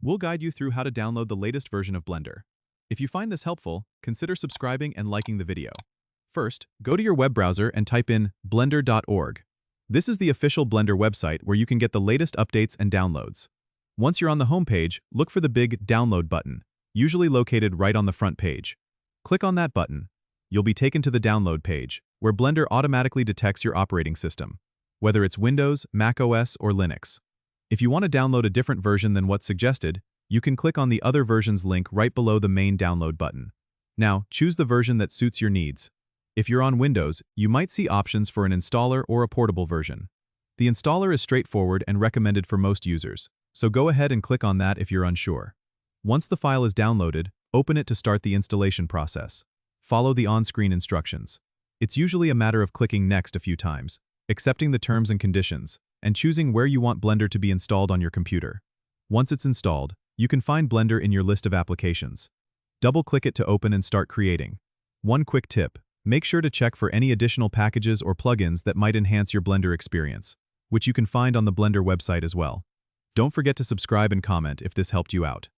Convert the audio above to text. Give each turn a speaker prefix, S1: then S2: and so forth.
S1: We'll guide you through how to download the latest version of Blender. If you find this helpful, consider subscribing and liking the video. First, go to your web browser and type in blender.org. This is the official Blender website where you can get the latest updates and downloads. Once you're on the home page, look for the big Download button, usually located right on the front page. Click on that button. You'll be taken to the Download page, where Blender automatically detects your operating system, whether it's Windows, Mac OS, or Linux. If you want to download a different version than what's suggested, you can click on the Other Versions link right below the main download button. Now, choose the version that suits your needs. If you're on Windows, you might see options for an installer or a portable version. The installer is straightforward and recommended for most users, so go ahead and click on that if you're unsure. Once the file is downloaded, open it to start the installation process. Follow the on-screen instructions. It's usually a matter of clicking Next a few times, accepting the terms and conditions, and choosing where you want Blender to be installed on your computer. Once it's installed, you can find Blender in your list of applications. Double-click it to open and start creating. One quick tip: make sure to check for any additional packages or plugins that might enhance your Blender experience, which you can find on the Blender website as well. Don't forget to subscribe and comment if this helped you out.